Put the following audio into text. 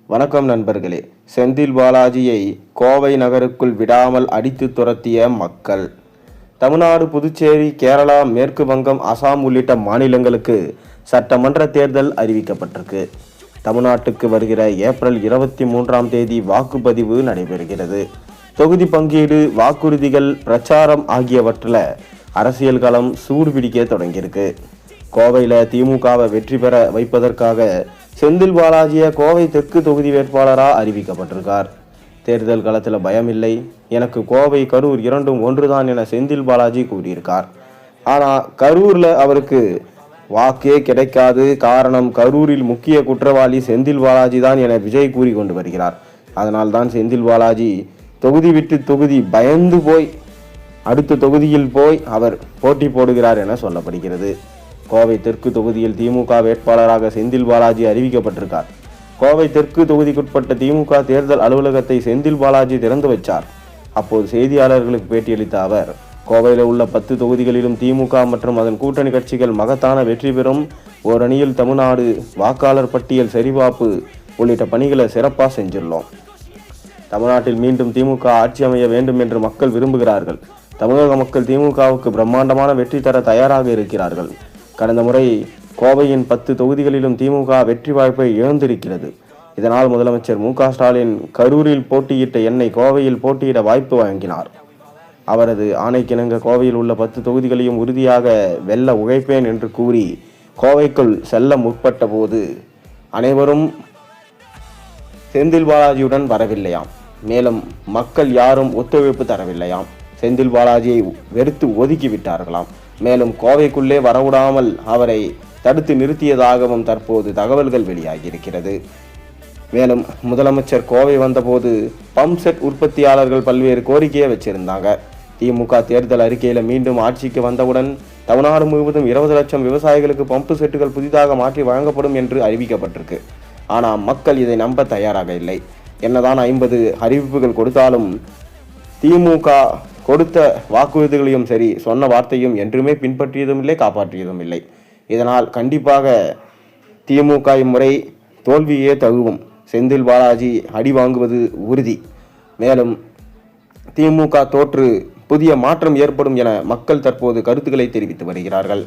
வணக்கம் நண்பர்களே. செந்தில் பாலாஜியை கோவை நகருக்குள் விடாமல் அடித்து துரத்திய மக்கள். தமிழ்நாடு, புதுச்சேரி, கேரளா, மேற்கு வங்கம், அசாம் உள்ளிட்ட மாநிலங்களுக்கு சட்டமன்ற தேர்தல் அறிவிக்கப்பட்டிருக்கு. தமிழ்நாட்டுக்கு வருகிற ஏப்ரல் 23ஆம் தேதி வாக்குப்பதிவு நடைபெறுகிறது. தொகுதி பங்கீடு, வாக்குறுதிகள், பிரச்சாரம் ஆகியவற்றில் அரசியல் களம் சூடு பிடிக்க தொடங்கியிருக்கு. கோவையில் திமுகவை வெற்றி பெற வைப்பதற்காக செந்தில் பாலாஜியை கோவை தெற்கு தொகுதி வேட்பாளராக அறிவிக்கப்பட்டிருக்கார். தேர்தல் களத்தில் பயமில்லை, எனக்கு கோவை, கரூர் இரண்டும் ஒன்றுதான் என செந்தில் பாலாஜி கூறியிருக்கார். ஆனால் கரூரில் அவருக்கு வாக்கே கிடைக்காது. காரணம், கரூரில் முக்கிய குற்றவாளி செந்தில் பாலாஜி தான் என விஜய் கூறி கொண்டு வருகிறார். அதனால்தான் செந்தில் பாலாஜி தொகுதி விட்டு தொகுதி பயந்து போய் அடுத்த தொகுதியில் போய் அவர் போட்டி போடுகிறார் என சொல்லப்படுகிறது. கோவை தெற்கு தொகுதியில் திமுக வேட்பாளராக செந்தில் பாலாஜி அறிவிக்கப்பட்டிருக்கார். கோவை தெற்கு தொகுதிக்குட்பட்ட திமுக தேர்தல் அலுவலகத்தை செந்தில் பாலாஜி திறந்து வைத்தார். அப்போது செய்தியாளர்களுக்கு பேட்டியளித்த அவர், கோவையில் உள்ள 10 தொகுதிகளிலும் திமுக மற்றும் அதன் கூட்டணி கட்சிகள் மகத்தான வெற்றி பெறும். ஓரணியில் தமிழ்நாடு வாக்காளர் பட்டியல் சரிபார்ப்பு உள்ளிட்ட பணிகளை சிறப்பாக செஞ்சுள்ளோம். தமிழ்நாட்டில் மீண்டும் திமுக ஆட்சி அமைய வேண்டும் என்று மக்கள் விரும்புகிறார்கள். தமிழக மக்கள் திமுகவுக்கு பிரம்மாண்டமான வெற்றி தர தயாராக இருக்கிறார்கள். கடந்த முறை கோவையின் 10 தொகுதிகளிலும் திமுக வெற்றி வாய்ப்பை இழந்திருக்கிறது. இதனால் முதலமைச்சர் மு.க. ஸ்டாலின் கரூரில் போட்டியிட்ட என்னை கோவையில் போட்டியிட வாய்ப்பு வழங்கினார். அவரது ஆணைக்கிணங்க கோவையில் உள்ள 10 தொகுதிகளையும் உறுதியாக வெல்ல உழைப்பேன் என்று கூறி கோவைக்குள் செல்ல முற்பட்ட போது அனைவரும் செந்தில் பாலாஜியுடன் வரவில்லையாம். மேலும் மக்கள் யாரும் ஒத்துழைப்பு தரவில்லையாம். செந்தில் பாலாஜியை வெறுத்து ஒதுக்கி விட்டார்களாம். மேலும் கோவைக்குள்ளே வரவிடாமல் அவரை தடுத்து நிறுத்தியதாகவும் தற்போது தகவல்கள் வெளியாகியிருக்கிறது. மேலும் முதலமைச்சர் கோவை வந்தபோது பம்ப் செட் உற்பத்தியாளர்கள் பல்வேறு கோரிக்கையை வச்சிருந்தாங்க. திமுக தேர்தல் அறிக்கையில் மீண்டும் ஆட்சிக்கு வந்தவுடன் தமிழ்நாடு முழுவதும் 20 லட்சம் விவசாயிகளுக்கு பம்பு செட்டுகள் புதிதாக மாற்றி வழங்கப்படும் என்று அறிவிக்கப்பட்டிருக்கு. ஆனால் மக்கள் இதை நம்ப தயாராக இல்லை. என்னதான் 50 அறிவிப்புகள் கொடுத்தாலும் திமுக கொடுத்த வாக்குறுதிகளையும் சரி, சொன்ன வார்த்தையும் என்றுமே பின்பற்றியதும் இல்லை, காப்பாற்றியதும் இல்லை. இதனால் கண்டிப்பாக திமுக இம்முறை தோல்வியே தழுவும். செந்தில் பாலாஜி அடி வாங்குவது உறுதி. மேலும் திமுக தோற்று புதிய மாற்றம் ஏற்படும் என மக்கள் தற்போது கருத்துக்களை தெரிவித்து வருகிறார்கள்.